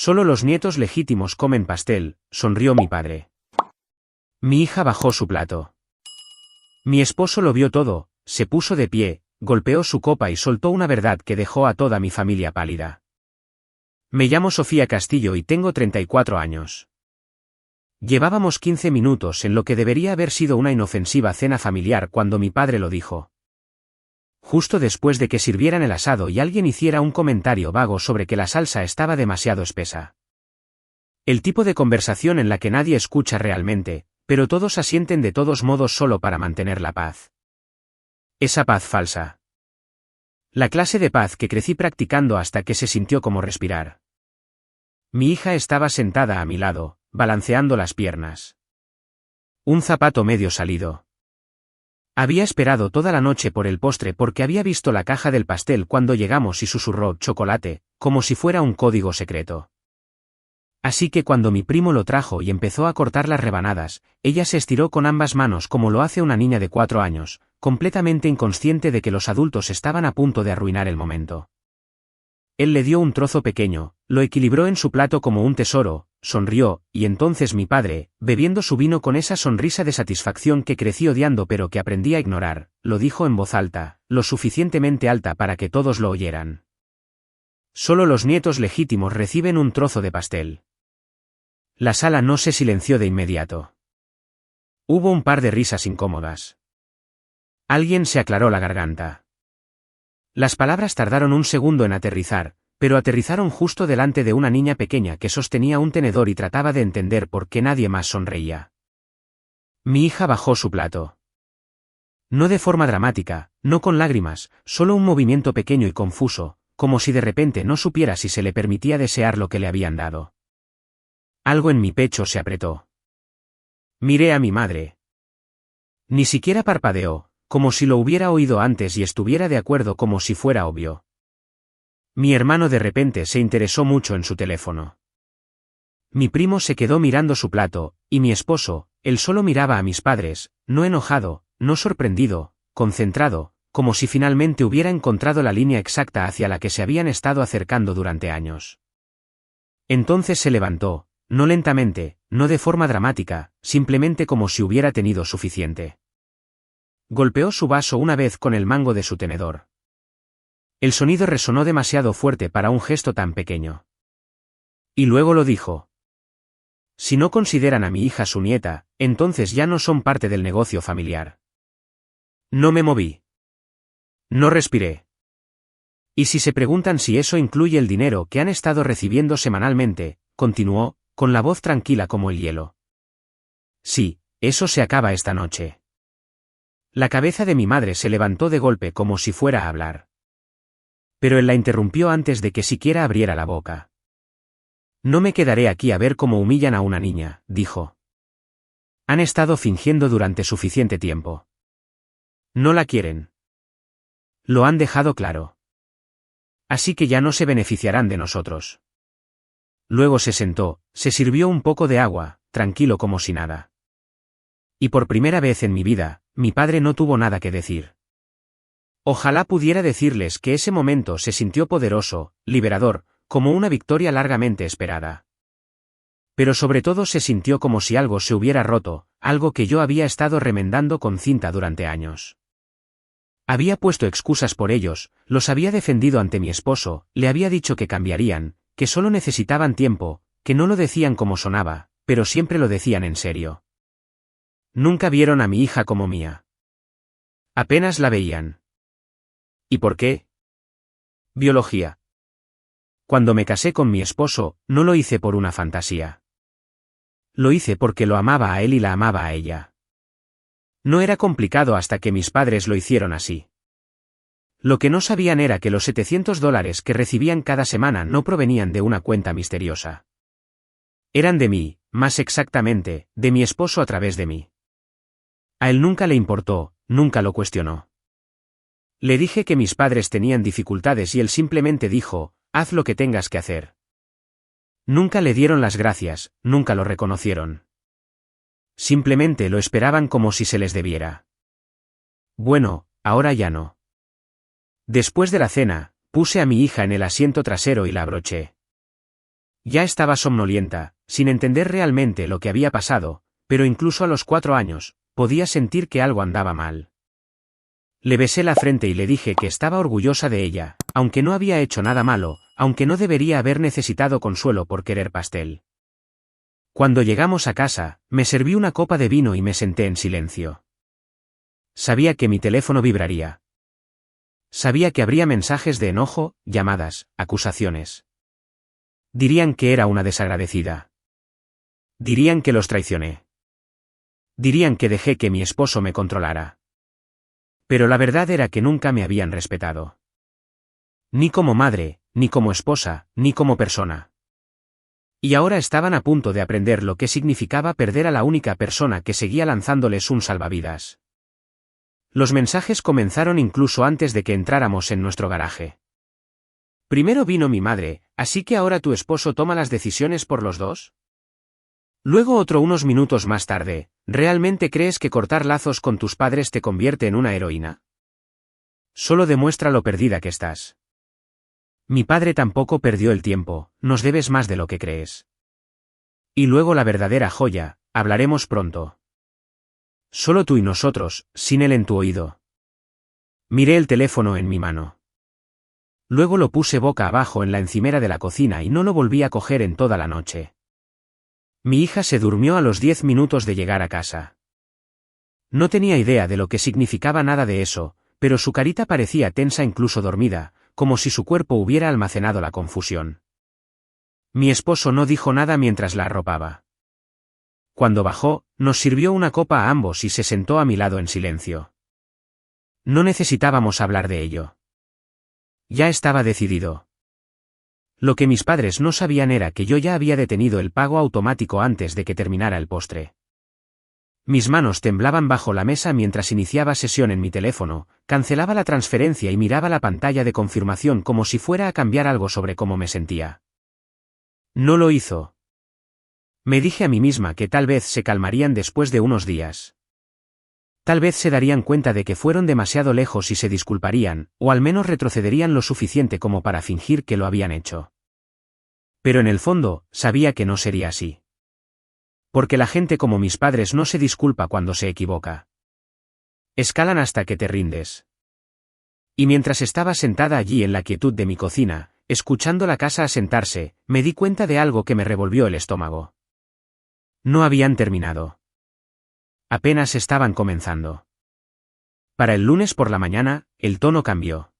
Solo los nietos legítimos comen pastel, sonrió mi padre. Mi hija bajó su plato. Mi esposo lo vio todo, se puso de pie, golpeó su copa y soltó una verdad que dejó a toda mi familia pálida. Me llamo Sofía Castillo y tengo 34 años. Llevábamos 15 minutos en lo que debería haber sido una inofensiva cena familiar cuando mi padre lo dijo. Justo después de que sirvieran el asado y alguien hiciera un comentario vago sobre que la salsa estaba demasiado espesa. El tipo de conversación en la que nadie escucha realmente, pero todos asienten de todos modos solo para mantener la paz. Esa paz falsa. La clase de paz que crecí practicando hasta que se sintió como respirar. Mi hija estaba sentada a mi lado, balanceando las piernas. Un zapato medio salido. Había esperado toda la noche por el postre porque había visto la caja del pastel cuando llegamos y susurró chocolate, como si fuera un código secreto. Así que cuando mi primo lo trajo y empezó a cortar las rebanadas, ella se estiró con ambas manos como lo hace una niña de 4 años, completamente inconsciente de que los adultos estaban a punto de arruinar el momento. Él le dio un trozo pequeño, lo equilibró en su plato como un tesoro, sonrió, y entonces mi padre, bebiendo su vino con esa sonrisa de satisfacción que crecí odiando pero que aprendí a ignorar, lo dijo en voz alta, lo suficientemente alta para que todos lo oyeran. Solo los nietos legítimos reciben un trozo de pastel. La sala no se silenció de inmediato. Hubo un par de risas incómodas. Alguien se aclaró la garganta. Las palabras tardaron un segundo en aterrizar, pero aterrizaron justo delante de una niña pequeña que sostenía un tenedor y trataba de entender por qué nadie más sonreía. Mi hija bajó su plato. No de forma dramática, no con lágrimas, solo un movimiento pequeño y confuso, como si de repente no supiera si se le permitía desear lo que le habían dado. Algo en mi pecho se apretó. Miré a mi madre. Ni siquiera parpadeó, como si lo hubiera oído antes y estuviera de acuerdo como si fuera obvio. Mi hermano de repente se interesó mucho en su teléfono. Mi primo se quedó mirando su plato, y mi esposo, él solo miraba a mis padres, no enojado, no sorprendido, concentrado, como si finalmente hubiera encontrado la línea exacta hacia la que se habían estado acercando durante años. Entonces se levantó, no lentamente, no de forma dramática, simplemente como si hubiera tenido suficiente. Golpeó su vaso una vez con el mango de su tenedor. El sonido resonó demasiado fuerte para un gesto tan pequeño. Y luego lo dijo. Si no consideran a mi hija su nieta, entonces ya no son parte del negocio familiar. No me moví. No respiré. Y si se preguntan si eso incluye el dinero que han estado recibiendo semanalmente, continuó, con la voz tranquila como el hielo. Sí, eso se acaba esta noche. La cabeza de mi madre se levantó de golpe como si fuera a hablar. Pero él la interrumpió antes de que siquiera abriera la boca. No me quedaré aquí a ver cómo humillan a una niña, dijo. Han estado fingiendo durante suficiente tiempo. No la quieren. Lo han dejado claro. Así que ya no se beneficiarán de nosotros. Luego se sentó, se sirvió un poco de agua, tranquilo como si nada. Y por primera vez en mi vida, mi padre no tuvo nada que decir. Ojalá pudiera decirles que ese momento se sintió poderoso, liberador, como una victoria largamente esperada. Pero sobre todo se sintió como si algo se hubiera roto, algo que yo había estado remendando con cinta durante años. Había puesto excusas por ellos, los había defendido ante mi esposo, le había dicho que cambiarían, que solo necesitaban tiempo, que no lo decían como sonaba, pero siempre lo decían en serio. Nunca vieron a mi hija como mía. Apenas la veían. ¿Y por qué? Biología. Cuando me casé con mi esposo, no lo hice por una fantasía. Lo hice porque lo amaba a él y la amaba a ella. No era complicado hasta que mis padres lo hicieron así. Lo que no sabían era que los $700 que recibían cada semana no provenían de una cuenta misteriosa. Eran de mí, más exactamente, de mi esposo a través de mí. A él nunca le importó, nunca lo cuestionó. Le dije que mis padres tenían dificultades y él simplemente dijo, haz lo que tengas que hacer. Nunca le dieron las gracias, nunca lo reconocieron. Simplemente lo esperaban como si se les debiera. Bueno, ahora ya no. Después de la cena, puse a mi hija en el asiento trasero y la abroché. Ya estaba somnolienta, sin entender realmente lo que había pasado, pero incluso a los 4 años, podía sentir que algo andaba mal. Le besé la frente y le dije que estaba orgullosa de ella, aunque no había hecho nada malo, aunque no debería haber necesitado consuelo por querer pastel. Cuando llegamos a casa, me serví una copa de vino y me senté en silencio. Sabía que mi teléfono vibraría. Sabía que habría mensajes de enojo, llamadas, acusaciones. Dirían que era una desagradecida. Dirían que los traicioné. Dirían que dejé que mi esposo me controlara. Pero la verdad era que nunca me habían respetado. Ni como madre, ni como esposa, ni como persona. Y ahora estaban a punto de aprender lo que significaba perder a la única persona que seguía lanzándoles un salvavidas. Los mensajes comenzaron incluso antes de que entráramos en nuestro garaje. Primero vino mi madre, ¿así que ahora tu esposo toma las decisiones por los dos? Luego otro unos minutos más tarde, ¿realmente crees que cortar lazos con tus padres te convierte en una heroína? Solo demuestra lo perdida que estás. Mi padre tampoco perdió el tiempo, nos debes más de lo que crees. Y luego la verdadera joya, hablaremos pronto. Solo tú y nosotros, sin él en tu oído. Miré el teléfono en mi mano. Luego lo puse boca abajo en la encimera de la cocina y no lo volví a coger en toda la noche. Mi hija se durmió a los 10 minutos de llegar a casa. No tenía idea de lo que significaba nada de eso, pero su carita parecía tensa incluso dormida, como si su cuerpo hubiera almacenado la confusión. Mi esposo no dijo nada mientras la arropaba. Cuando bajó, nos sirvió una copa a ambos y se sentó a mi lado en silencio. No necesitábamos hablar de ello. Ya estaba decidido. Lo que mis padres no sabían era que yo ya había detenido el pago automático antes de que terminara el postre. Mis manos temblaban bajo la mesa mientras iniciaba sesión en mi teléfono, cancelaba la transferencia y miraba la pantalla de confirmación como si fuera a cambiar algo sobre cómo me sentía. No lo hizo. Me dije a mí misma que tal vez se calmarían después de unos días. Tal vez se darían cuenta de que fueron demasiado lejos y se disculparían, o al menos retrocederían lo suficiente como para fingir que lo habían hecho. Pero en el fondo, sabía que no sería así. Porque la gente como mis padres no se disculpa cuando se equivoca. Escalan hasta que te rindes. Y mientras estaba sentada allí en la quietud de mi cocina, escuchando la casa asentarse, me di cuenta de algo que me revolvió el estómago. No habían terminado. Apenas estaban comenzando. Para el lunes por la mañana, el tono cambió.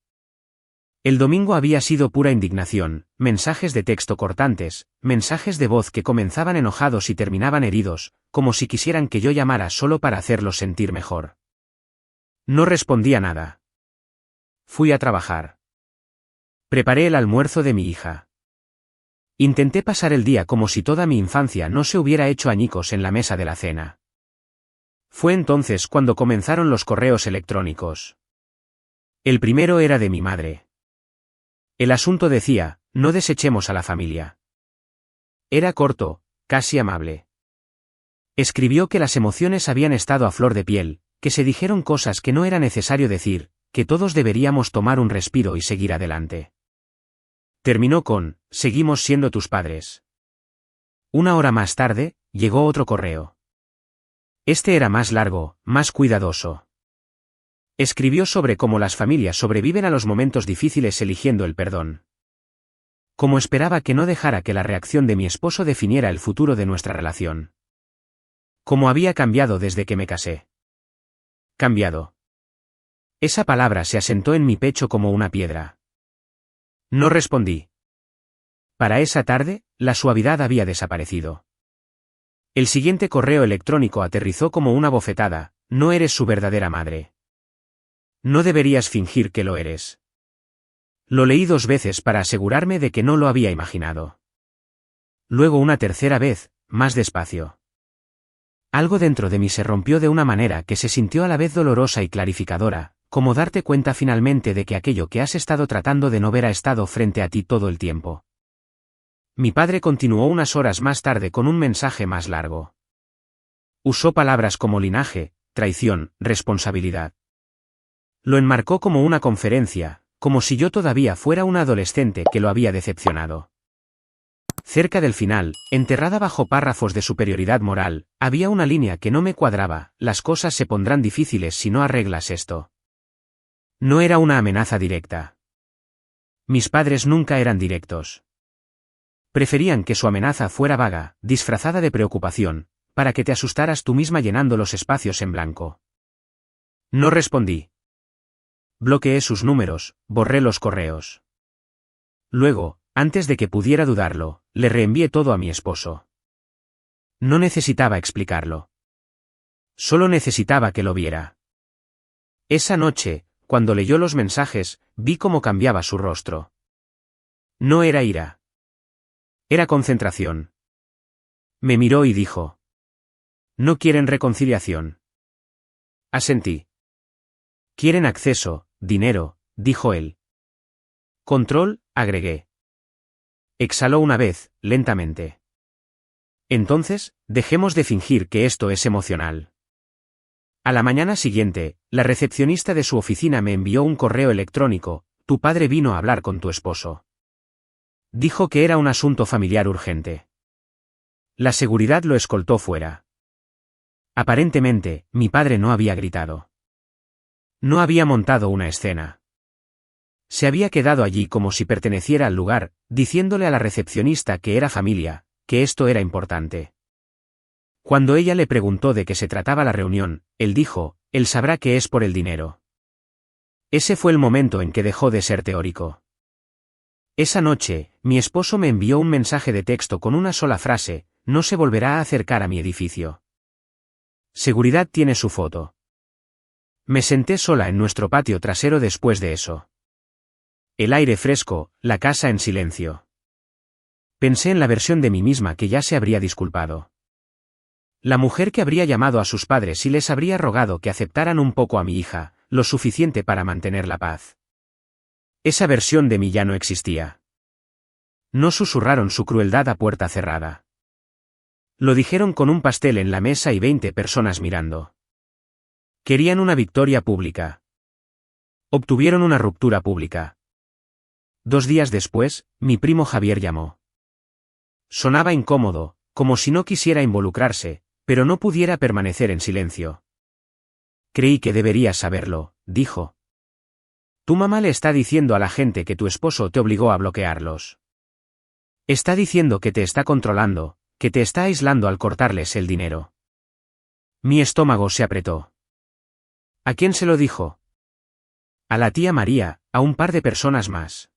El domingo había sido pura indignación, mensajes de texto cortantes, mensajes de voz que comenzaban enojados y terminaban heridos, como si quisieran que yo llamara solo para hacerlos sentir mejor. No respondía nada. Fui a trabajar. Preparé el almuerzo de mi hija. Intenté pasar el día como si toda mi infancia no se hubiera hecho añicos en la mesa de la cena. Fue entonces cuando comenzaron los correos electrónicos. El primero era de mi madre. El asunto decía, no desechemos a la familia. Era corto, casi amable. Escribió que las emociones habían estado a flor de piel, que se dijeron cosas que no era necesario decir, que todos deberíamos tomar un respiro y seguir adelante. Terminó con, seguimos siendo tus padres. Una hora más tarde, llegó otro correo. Este era más largo, más cuidadoso. Escribió sobre cómo las familias sobreviven a los momentos difíciles eligiendo el perdón. Como esperaba que no dejara que la reacción de mi esposo definiera el futuro de nuestra relación. Cómo había cambiado desde que me casé. Cambiado. Esa palabra se asentó en mi pecho como una piedra. No respondí. Para esa tarde, la suavidad había desaparecido. El siguiente correo electrónico aterrizó como una bofetada, no eres su verdadera madre. No deberías fingir que lo eres. Lo leí 2 veces para asegurarme de que no lo había imaginado. Luego una tercera vez, más despacio. Algo dentro de mí se rompió de una manera que se sintió a la vez dolorosa y clarificadora, como darte cuenta finalmente de que aquello que has estado tratando de no ver ha estado frente a ti todo el tiempo. Mi padre continuó unas horas más tarde con un mensaje más largo. Usó palabras como linaje, traición, responsabilidad. Lo enmarcó como una conferencia, como si yo todavía fuera una adolescente que lo había decepcionado. Cerca del final, enterrada bajo párrafos de superioridad moral, había una línea que no me cuadraba: las cosas se pondrán difíciles si no arreglas esto. No era una amenaza directa. Mis padres nunca eran directos. Preferían que su amenaza fuera vaga, disfrazada de preocupación, para que te asustaras tú misma llenando los espacios en blanco. No respondí. Bloqueé sus números, borré los correos. Luego, antes de que pudiera dudarlo, le reenvié todo a mi esposo. No necesitaba explicarlo. Solo necesitaba que lo viera. Esa noche, cuando leyó los mensajes, vi cómo cambiaba su rostro. No era ira. Era concentración. Me miró y dijo: «¿No quieren reconciliación?» Asentí. «Quieren acceso, dinero», dijo él. «Control», agregué. Exhaló una vez, lentamente. «Entonces, dejemos de fingir que esto es emocional». A la mañana siguiente, la recepcionista de su oficina me envió un correo electrónico: «Tu padre vino a hablar con tu esposo. Dijo que era un asunto familiar urgente». La seguridad lo escoltó fuera. Aparentemente, mi padre no había gritado. No había montado una escena. Se había quedado allí como si perteneciera al lugar, diciéndole a la recepcionista que era familia, que esto era importante. Cuando ella le preguntó de qué se trataba la reunión, él dijo: «Él sabrá que es por el dinero». Ese fue el momento en que dejó de ser teórico. Esa noche, mi esposo me envió un mensaje de texto con una sola frase: «No se volverá a acercar a mi edificio». Seguridad tiene su foto. Me senté sola en nuestro patio trasero después de eso. El aire fresco, la casa en silencio. Pensé en la versión de mí misma que ya se habría disculpado. La mujer que habría llamado a sus padres y les habría rogado que aceptaran un poco a mi hija, lo suficiente para mantener la paz. Esa versión de mí ya no existía. No susurraron su crueldad a puerta cerrada. Lo dijeron con un pastel en la mesa y 20 personas mirando. Querían una victoria pública. Obtuvieron una ruptura pública. 2 días después, mi primo Javier llamó. Sonaba incómodo, como si no quisiera involucrarse, pero no pudiera permanecer en silencio. «Creí que deberías saberlo», dijo. «Tu mamá le está diciendo a la gente que tu esposo te obligó a bloquearlos. Está diciendo que te está controlando, que te está aislando al cortarles el dinero». Mi estómago se apretó. ¿A quién se lo dijo? A la tía María, a un par de personas más.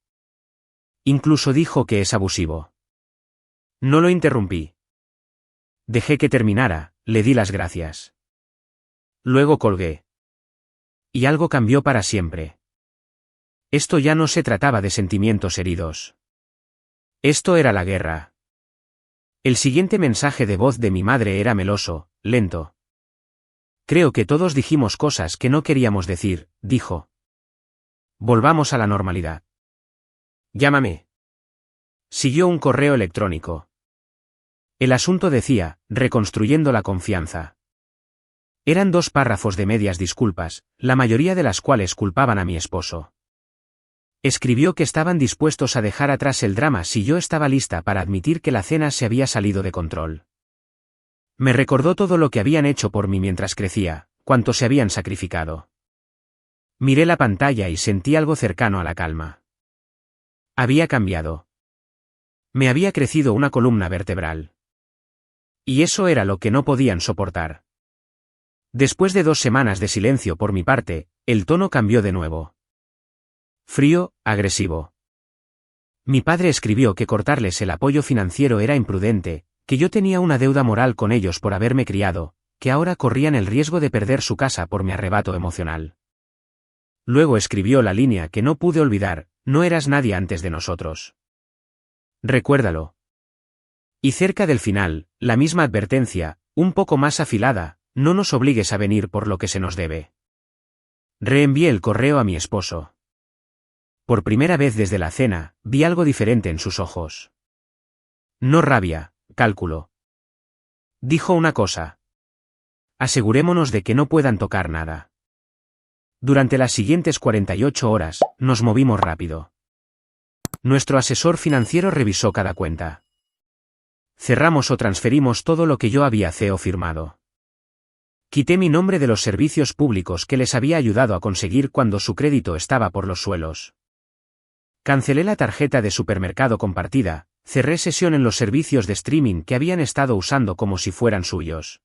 Incluso dijo que es abusivo. No lo interrumpí. Dejé que terminara, le di las gracias. Luego colgué. Y algo cambió para siempre. Esto ya no se trataba de sentimientos heridos. Esto era la guerra. El siguiente mensaje de voz de mi madre era meloso, lento. «Creo que todos dijimos cosas que no queríamos decir», dijo. «Volvamos a la normalidad. Llámame». Siguió un correo electrónico. El asunto decía: «reconstruyendo la confianza». Eran 2 párrafos de medias disculpas, la mayoría de las cuales culpaban a mi esposo. Escribió que estaban dispuestos a dejar atrás el drama si yo estaba lista para admitir que la cena se había salido de control. Me recordó todo lo que habían hecho por mí mientras crecía, cuánto se habían sacrificado. Miré la pantalla y sentí algo cercano a la calma. Había cambiado. Me había crecido una columna vertebral. Y eso era lo que no podían soportar. Después de 2 semanas de silencio por mi parte, el tono cambió de nuevo. Frío, agresivo. Mi padre escribió que cortarles el apoyo financiero era imprudente, que yo tenía una deuda moral con ellos por haberme criado, que ahora corrían el riesgo de perder su casa por mi arrebato emocional. Luego escribió la línea que no pude olvidar: «No eras nadie antes de nosotros. Recuérdalo». Y cerca del final, la misma advertencia, un poco más afilada: «No nos obligues a venir por lo que se nos debe». Reenvié el correo a mi esposo. Por primera vez desde la cena, vi algo diferente en sus ojos. No rabia, cálculo. Dijo una cosa: «Asegurémonos de que no puedan tocar nada». Durante las siguientes 48 horas, nos movimos rápido. Nuestro asesor financiero revisó cada cuenta. Cerramos o transferimos todo lo que yo había firmado. Quité mi nombre de los servicios públicos que les había ayudado a conseguir cuando su crédito estaba por los suelos. Cancelé la tarjeta de supermercado compartida, cerré sesión en los servicios de streaming que habían estado usando como si fueran suyos.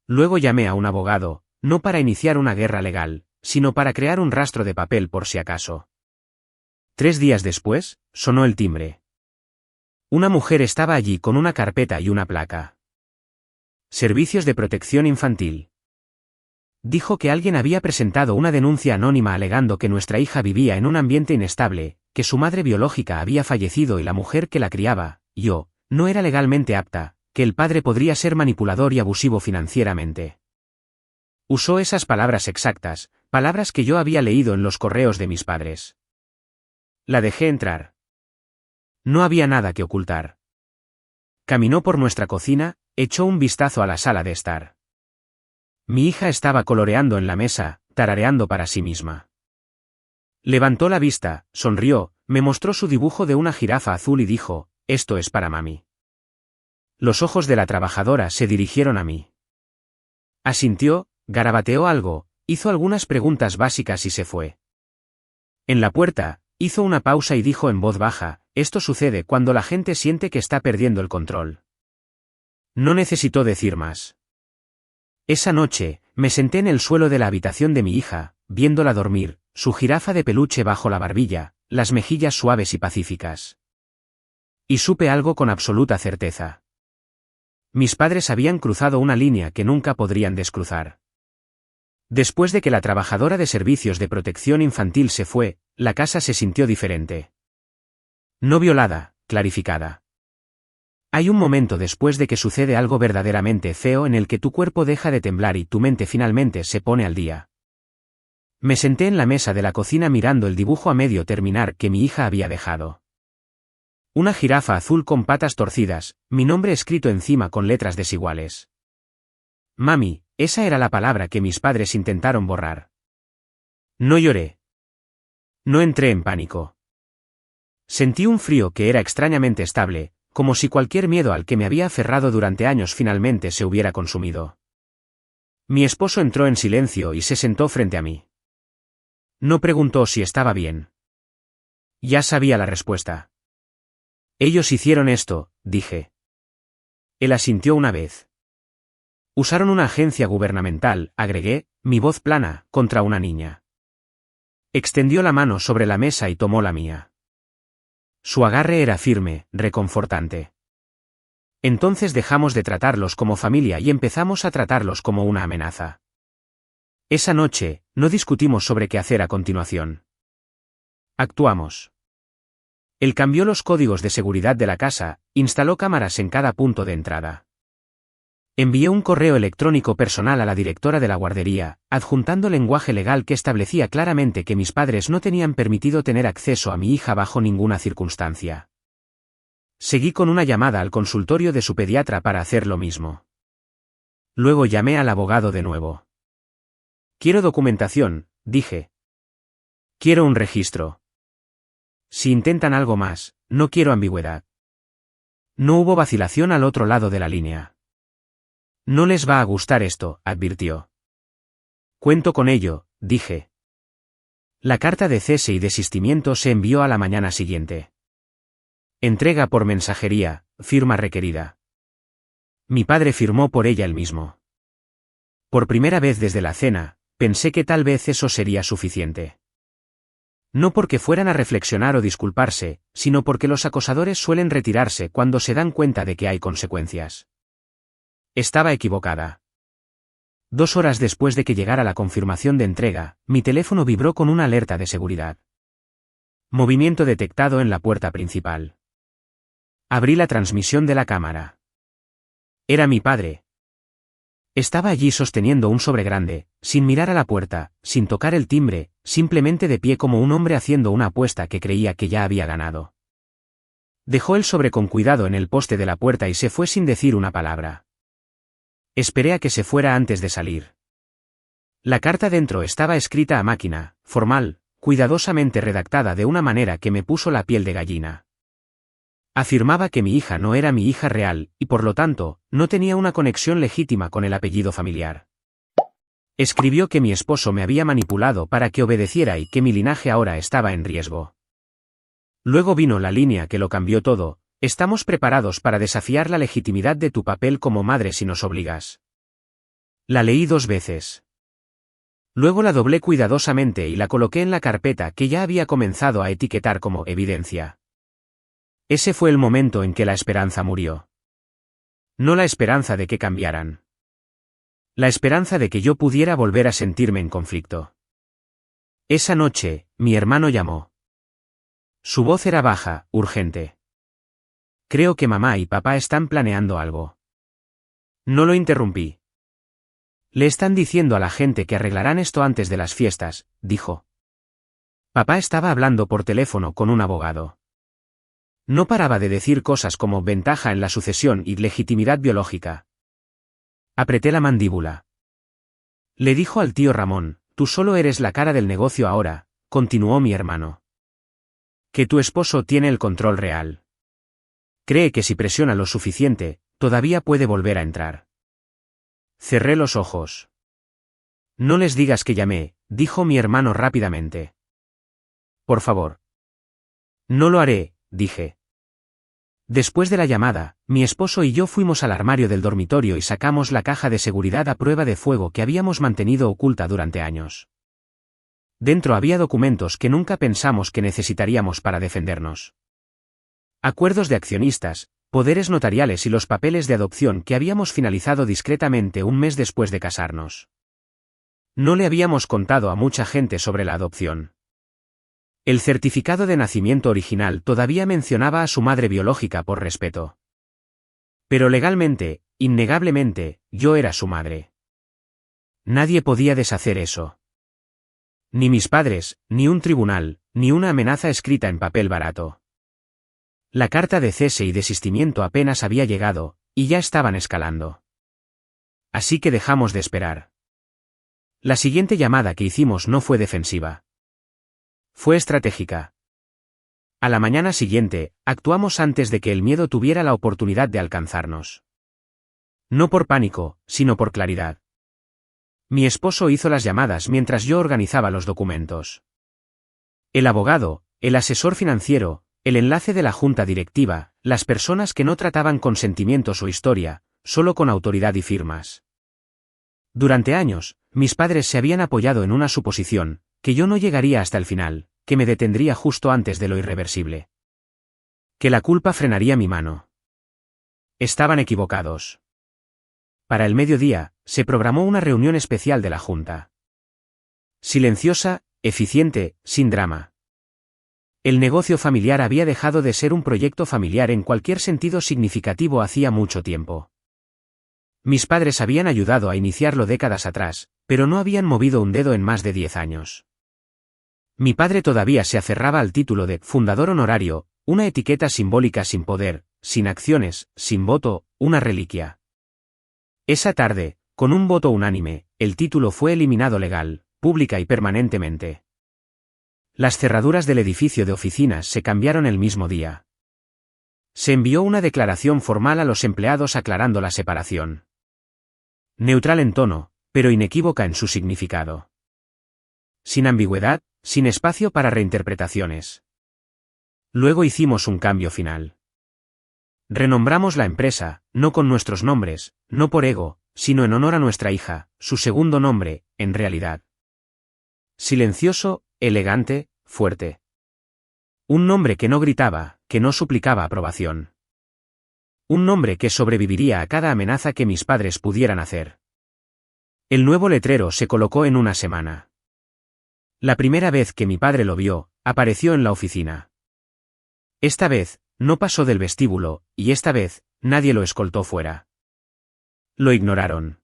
Luego llamé a un abogado, no para iniciar una guerra legal, sino para crear un rastro de papel por si acaso. 3 días después, sonó el timbre. Una mujer estaba allí con una carpeta y una placa. Servicios de protección infantil. Dijo que alguien había presentado una denuncia anónima alegando que nuestra hija vivía en un ambiente inestable, que su madre biológica había fallecido y la mujer que la criaba, yo, no era legalmente apta, que el padre podría ser manipulador y abusivo financieramente. Usó esas palabras exactas, palabras que yo había leído en los correos de mis padres. La dejé entrar. No había nada que ocultar. Caminó por nuestra cocina, echó un vistazo a la sala de estar. Mi hija estaba coloreando en la mesa, tarareando para sí misma. Levantó la vista, sonrió, me mostró su dibujo de una jirafa azul y dijo, «Esto es para mami». Los ojos de la trabajadora se dirigieron a mí. Asintió, garabateó algo, hizo algunas preguntas básicas y se fue. En la puerta, hizo una pausa y dijo en voz baja, «Esto sucede cuando la gente siente que está perdiendo el control». No necesitó decir más. Esa noche, me senté en el suelo de la habitación de mi hija, viéndola dormir, su jirafa de peluche bajo la barbilla, las mejillas suaves y pacíficas. Y supe algo con absoluta certeza. Mis padres habían cruzado una línea que nunca podrían descruzar. Después de que la trabajadora de servicios de protección infantil se fue, la casa se sintió diferente. No violada, clarificada. Hay un momento después de que sucede algo verdaderamente feo en el que tu cuerpo deja de temblar y tu mente finalmente se pone al día. Me senté en la mesa de la cocina mirando el dibujo a medio terminar que mi hija había dejado. Una jirafa azul con patas torcidas, mi nombre escrito encima con letras desiguales. Mami, esa era la palabra que mis padres intentaron borrar. No lloré. No entré en pánico. Sentí un frío que era extrañamente estable, como si cualquier miedo al que me había aferrado durante años finalmente se hubiera consumido. Mi esposo entró en silencio y se sentó frente a mí. No preguntó si estaba bien. Ya sabía la respuesta. Ellos hicieron esto, dije. Él asintió una vez. Usaron una agencia gubernamental, agregué, mi voz plana, contra una niña. Extendió la mano sobre la mesa y tomó la mía. Su agarre era firme, reconfortante. Entonces dejamos de tratarlos como familia y empezamos a tratarlos como una amenaza. Esa noche, no discutimos sobre qué hacer a continuación. Actuamos. Él cambió los códigos de seguridad de la casa, instaló cámaras en cada punto de entrada. Envié un correo electrónico personal a la directora de la guardería, adjuntando lenguaje legal que establecía claramente que mis padres no tenían permitido tener acceso a mi hija bajo ninguna circunstancia. Seguí con una llamada al consultorio de su pediatra para hacer lo mismo. Luego llamé al abogado de nuevo. Quiero documentación, dije. Quiero un registro. Si intentan algo más, no quiero ambigüedad. No hubo vacilación al otro lado de la línea. No les va a gustar esto, advirtió. Cuento con ello, dije. La carta de cese y desistimiento se envió a la mañana siguiente. Entrega por mensajería, firma requerida. Mi padre firmó por ella él mismo. Por primera vez desde la cena, pensé que tal vez eso sería suficiente. No porque fueran a reflexionar o disculparse, sino porque los acosadores suelen retirarse cuando se dan cuenta de que hay consecuencias. Estaba equivocada. 2 horas después de que llegara la confirmación de entrega, mi teléfono vibró con una alerta de seguridad. Movimiento detectado en la puerta principal. Abrí la transmisión de la cámara. Era mi padre. Estaba allí sosteniendo un sobre grande, sin mirar a la puerta, sin tocar el timbre, simplemente de pie como un hombre haciendo una apuesta que creía que ya había ganado. Dejó el sobre con cuidado en el poste de la puerta y se fue sin decir una palabra. Esperé a que se fuera antes de salir. La carta dentro estaba escrita a máquina, formal, cuidadosamente redactada de una manera que me puso la piel de gallina. Afirmaba que mi hija no era mi hija real, y por lo tanto, no tenía una conexión legítima con el apellido familiar. Escribió que mi esposo me había manipulado para que obedeciera y que mi linaje ahora estaba en riesgo. Luego vino la línea que lo cambió todo: estamos preparados para desafiar la legitimidad de tu papel como madre si nos obligas. La leí 2 veces. Luego la doblé cuidadosamente y la coloqué en la carpeta que ya había comenzado a etiquetar como evidencia. Ese fue el momento en que la esperanza murió. No la esperanza de que cambiaran. La esperanza de que yo pudiera volver a sentirme en conflicto. Esa noche, mi hermano llamó. Su voz era baja, urgente. Creo que mamá y papá están planeando algo. No lo interrumpí. Le están diciendo a la gente que arreglarán esto antes de las fiestas, dijo. Papá estaba hablando por teléfono con un abogado. No paraba de decir cosas como ventaja en la sucesión y legitimidad biológica. Apreté la mandíbula. Le dijo al tío Ramón: tú solo eres la cara del negocio ahora, continuó mi hermano. Que tu esposo tiene el control real. Cree que si presiona lo suficiente, todavía puede volver a entrar. Cerré los ojos. No les digas que llamé, dijo mi hermano rápidamente. Por favor. No lo haré, dije. Después de la llamada, mi esposo y yo fuimos al armario del dormitorio y sacamos la caja de seguridad a prueba de fuego que habíamos mantenido oculta durante años. Dentro había documentos que nunca pensamos que necesitaríamos para defendernos. Acuerdos de accionistas, poderes notariales y los papeles de adopción que habíamos finalizado discretamente un mes después de casarnos. No le habíamos contado a mucha gente sobre la adopción. El certificado de nacimiento original todavía mencionaba a su madre biológica por respeto. Pero legalmente, innegablemente, yo era su madre. Nadie podía deshacer eso. Ni mis padres, ni un tribunal, ni una amenaza escrita en papel barato. La carta de cese y desistimiento apenas había llegado, y ya estaban escalando. Así que dejamos de esperar. La siguiente llamada que hicimos no fue defensiva. Fue estratégica. A la mañana siguiente, actuamos antes de que el miedo tuviera la oportunidad de alcanzarnos. No por pánico, sino por claridad. Mi esposo hizo las llamadas mientras yo organizaba los documentos. El abogado, el asesor financiero, el enlace de la junta directiva, las personas que no trataban con sentimientos o historia, solo con autoridad y firmas. Durante años, mis padres se habían apoyado en una suposición: que yo no llegaría hasta el final, que me detendría justo antes de lo irreversible. Que la culpa frenaría mi mano. Estaban equivocados. Para el mediodía, se programó una reunión especial de la Junta. Silenciosa, eficiente, sin drama. El negocio familiar había dejado de ser un proyecto familiar en cualquier sentido significativo hacía mucho tiempo. Mis padres habían ayudado a iniciarlo décadas atrás, pero no habían movido un dedo en más de 10 años. Mi padre todavía se aferraba al título de fundador honorario, una etiqueta simbólica sin poder, sin acciones, sin voto, una reliquia. Esa tarde, con un voto unánime, el título fue eliminado legal, pública y permanentemente. Las cerraduras del edificio de oficinas se cambiaron el mismo día. Se envió una declaración formal a los empleados aclarando la separación. Neutral en tono, pero inequívoca en su significado. Sin ambigüedad, sin espacio para reinterpretaciones. Luego hicimos un cambio final. Renombramos la empresa, no con nuestros nombres, no por ego, sino en honor a nuestra hija, su segundo nombre, en realidad. Silencioso, elegante, fuerte. Un nombre que no gritaba, que no suplicaba aprobación. Un nombre que sobreviviría a cada amenaza que mis padres pudieran hacer. El nuevo letrero se colocó en una semana. La primera vez que mi padre lo vio, apareció en la oficina. Esta vez, no pasó del vestíbulo, y esta vez, nadie lo escoltó fuera. Lo ignoraron.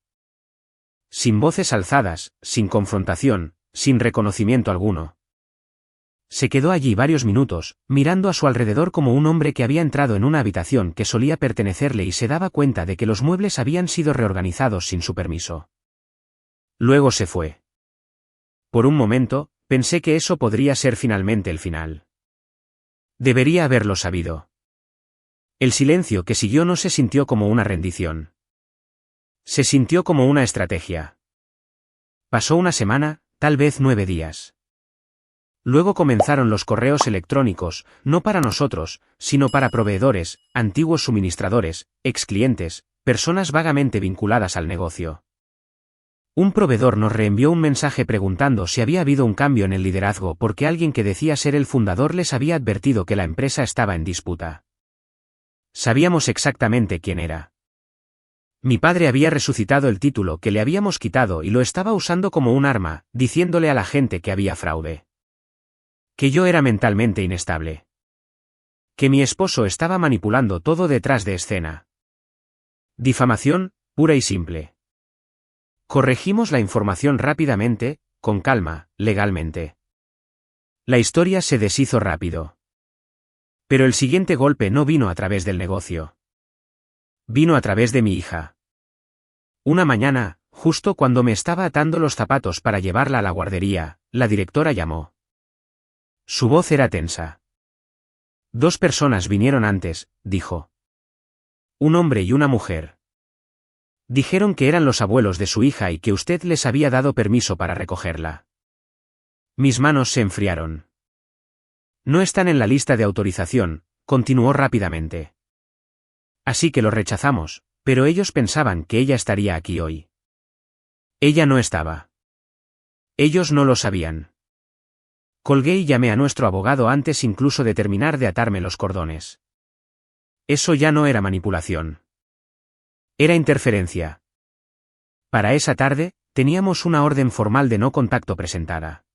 Sin voces alzadas, sin confrontación, sin reconocimiento alguno. Se quedó allí varios minutos, mirando a su alrededor como un hombre que había entrado en una habitación que solía pertenecerle y se daba cuenta de que los muebles habían sido reorganizados sin su permiso. Luego se fue. Por un momento, pensé que eso podría ser finalmente el final. Debería haberlo sabido. El silencio que siguió no se sintió como una rendición. Se sintió como una estrategia. Pasó una semana, tal vez 9 días. Luego comenzaron los correos electrónicos, no para nosotros, sino para proveedores, antiguos suministradores, exclientes, personas vagamente vinculadas al negocio. Un proveedor nos reenvió un mensaje preguntando si había habido un cambio en el liderazgo porque alguien que decía ser el fundador les había advertido que la empresa estaba en disputa. Sabíamos exactamente quién era. Mi padre había resucitado el título que le habíamos quitado y lo estaba usando como un arma, diciéndole a la gente que había fraude. Que yo era mentalmente inestable. Que mi esposo estaba manipulando todo detrás de escena. Difamación, pura y simple. Corregimos la información rápidamente, con calma, legalmente. La historia se deshizo rápido. Pero el siguiente golpe no vino a través del negocio. Vino a través de mi hija. Una mañana, justo cuando me estaba atando los zapatos para llevarla a la guardería, la directora llamó. Su voz era tensa. 2 personas vinieron antes, dijo. Un hombre y una mujer. Dijeron que eran los abuelos de su hija y que usted les había dado permiso para recogerla. Mis manos se enfriaron. No están en la lista de autorización, continuó rápidamente. Así que lo rechazamos, pero ellos pensaban que ella estaría aquí hoy. Ella no estaba. Ellos no lo sabían. Colgué y llamé a nuestro abogado antes incluso de terminar de atarme los cordones. Eso ya no era manipulación. Era interferencia. Para esa tarde, teníamos una orden formal de no contacto presentada.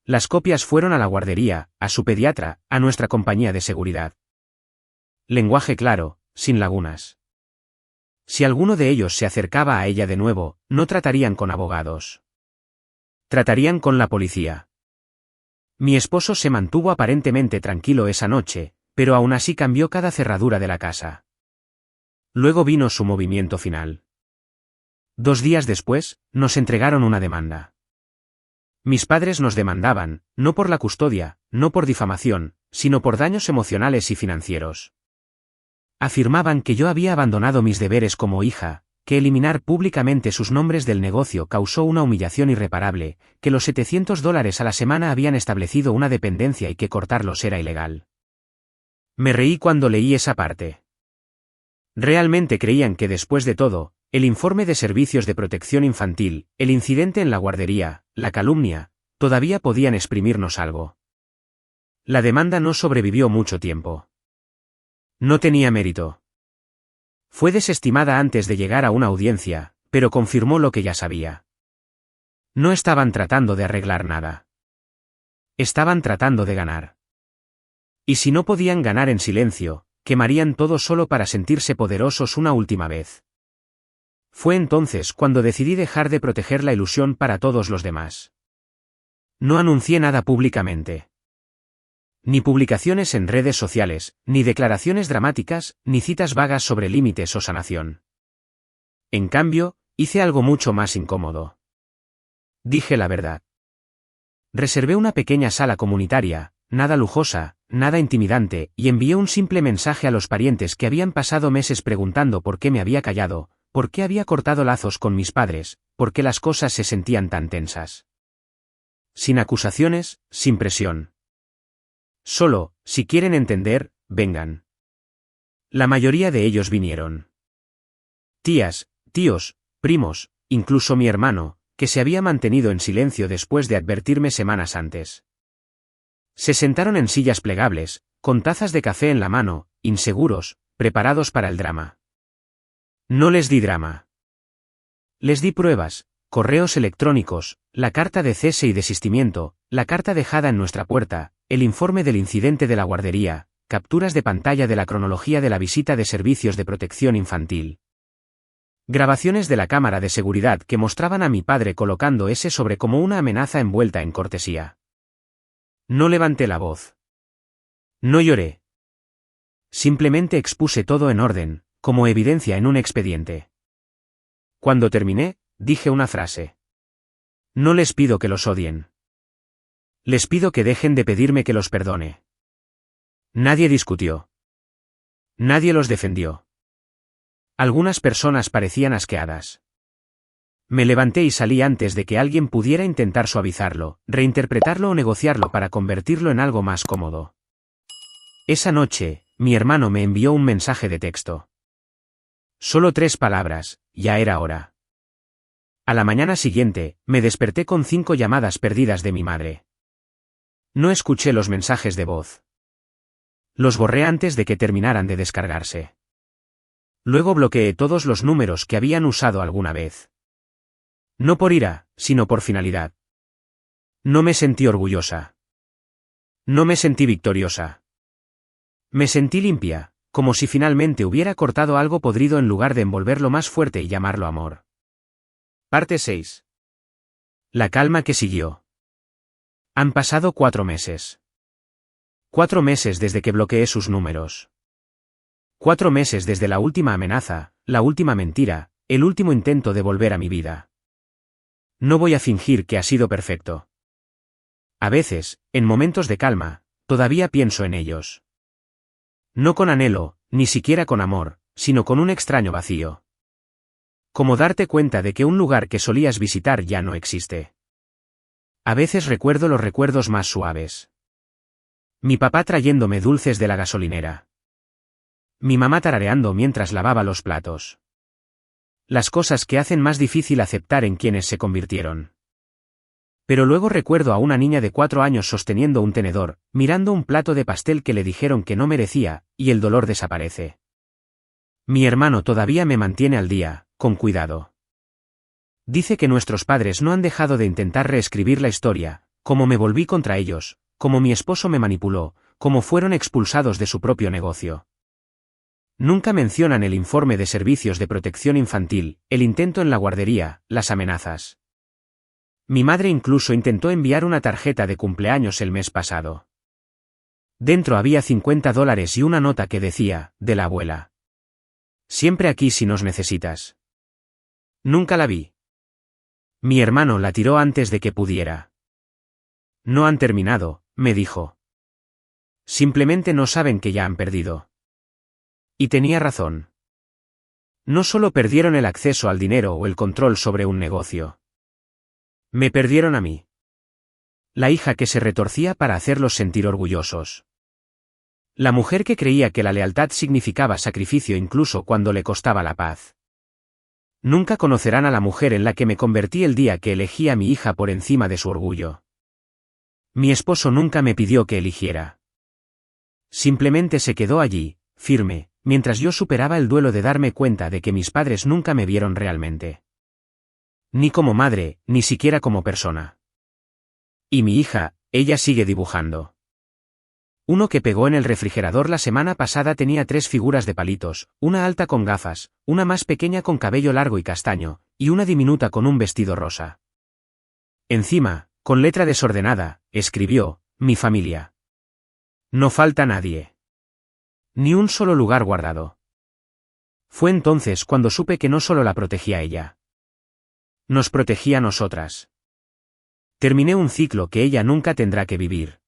Las copias fueron a la guardería, a su pediatra, a nuestra compañía de seguridad. Lenguaje claro, sin lagunas. Si alguno de ellos se acercaba a ella de nuevo, no tratarían con abogados. Tratarían con la policía. Mi esposo se mantuvo aparentemente tranquilo esa noche, pero aún así cambió cada cerradura de la casa. Luego vino su movimiento final. 2 días después, nos entregaron una demanda. Mis padres nos demandaban, no por la custodia, no por difamación, sino por daños emocionales y financieros. Afirmaban que yo había abandonado mis deberes como hija, que eliminar públicamente sus nombres del negocio causó una humillación irreparable, que los $700 a la semana habían establecido una dependencia y que cortarlos era ilegal. Me reí cuando leí esa parte. Realmente creían que después de todo, el informe de servicios de protección infantil, el incidente en la guardería, la calumnia, todavía podían exprimirnos algo. La demanda no sobrevivió mucho tiempo. No tenía mérito. Fue desestimada antes de llegar a una audiencia, pero confirmó lo que ya sabía. No estaban tratando de arreglar nada. Estaban tratando de ganar. Y si no podían ganar en silencio, quemarían todo solo para sentirse poderosos una última vez. Fue entonces cuando decidí dejar de proteger la ilusión para todos los demás. No anuncié nada públicamente. Ni publicaciones en redes sociales, ni declaraciones dramáticas, ni citas vagas sobre límites o sanación. En cambio, hice algo mucho más incómodo. Dije la verdad. Reservé una pequeña sala comunitaria, nada lujosa, nada intimidante, y envié un simple mensaje a los parientes que habían pasado meses preguntando por qué me había callado, por qué había cortado lazos con mis padres, por qué las cosas se sentían tan tensas. Sin acusaciones, sin presión. Solo, si quieren entender, vengan. La mayoría de ellos vinieron. Tías, tíos, primos, incluso mi hermano, que se había mantenido en silencio después de advertirme semanas antes. Se sentaron en sillas plegables, con tazas de café en la mano, inseguros, preparados para el drama. No les di drama. Les di pruebas, correos electrónicos, la carta de cese y desistimiento, la carta dejada en nuestra puerta, el informe del incidente de la guardería, capturas de pantalla de la cronología de la visita de servicios de protección infantil. Grabaciones de la cámara de seguridad que mostraban a mi padre colocando ese sobre como una amenaza envuelta en cortesía. No levanté la voz. No lloré. Simplemente expuse todo en orden, como evidencia en un expediente. Cuando terminé, dije una frase. No les pido que los odien. Les pido que dejen de pedirme que los perdone. Nadie discutió. Nadie los defendió. Algunas personas parecían asqueadas. Me levanté y salí antes de que alguien pudiera intentar suavizarlo, reinterpretarlo o negociarlo para convertirlo en algo más cómodo. Esa noche, mi hermano me envió un mensaje de texto. Solo 3 palabras, ya era hora. A la mañana siguiente, me desperté con 5 llamadas perdidas de mi madre. No escuché los mensajes de voz. Los borré antes de que terminaran de descargarse. Luego bloqueé todos los números que habían usado alguna vez. No por ira, sino por finalidad. No me sentí orgullosa. No me sentí victoriosa. Me sentí limpia, como si finalmente hubiera cortado algo podrido en lugar de envolverlo más fuerte y llamarlo amor. Parte 6. La calma que siguió. Han pasado 4 meses. 4 meses desde que bloqueé sus números. 4 meses desde la última amenaza, la última mentira, el último intento de volver a mi vida. No voy a fingir que ha sido perfecto. A veces, en momentos de calma, todavía pienso en ellos. No con anhelo, ni siquiera con amor, sino con un extraño vacío. Como darte cuenta de que un lugar que solías visitar ya no existe. A veces recuerdo los recuerdos más suaves. Mi papá trayéndome dulces de la gasolinera. Mi mamá tarareando mientras lavaba los platos. Las cosas que hacen más difícil aceptar en quienes se convirtieron. Pero luego recuerdo a una niña de 4 años sosteniendo un tenedor, mirando un plato de pastel que le dijeron que no merecía, y el dolor desaparece. Mi hermano todavía me mantiene al día, con cuidado. Dice que nuestros padres no han dejado de intentar reescribir la historia, cómo me volví contra ellos, cómo mi esposo me manipuló, cómo fueron expulsados de su propio negocio. Nunca mencionan el informe de servicios de protección infantil, el intento en la guardería, las amenazas. Mi madre incluso intentó enviar una tarjeta de cumpleaños el mes pasado. Dentro había $50 y una nota que decía, de la abuela. Siempre aquí si nos necesitas. Nunca la vi. Mi hermano la tiró antes de que pudiera. No han terminado, me dijo. Simplemente no saben que ya han perdido. Y tenía razón. No solo perdieron el acceso al dinero o el control sobre un negocio. Me perdieron a mí. La hija que se retorcía para hacerlos sentir orgullosos. La mujer que creía que la lealtad significaba sacrificio incluso cuando le costaba la paz. Nunca conocerán a la mujer en la que me convertí el día que elegí a mi hija por encima de su orgullo. Mi esposo nunca me pidió que eligiera. Simplemente se quedó allí, firme, mientras yo superaba el duelo de darme cuenta de que mis padres nunca me vieron realmente. Ni como madre, ni siquiera como persona. Y mi hija, ella sigue dibujando. Uno que pegó en el refrigerador la semana pasada tenía 3 figuras de palitos, una alta con gafas, una más pequeña con cabello largo y castaño, y una diminuta con un vestido rosa. Encima, con letra desordenada, escribió, mi familia. No falta nadie. Ni un solo lugar guardado. Fue entonces cuando supe que no solo la protegía ella. Nos protegía a nosotras. Terminé un ciclo que ella nunca tendrá que vivir.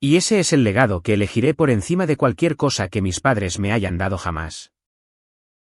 Y ese es el legado que elegiré por encima de cualquier cosa que mis padres me hayan dado jamás.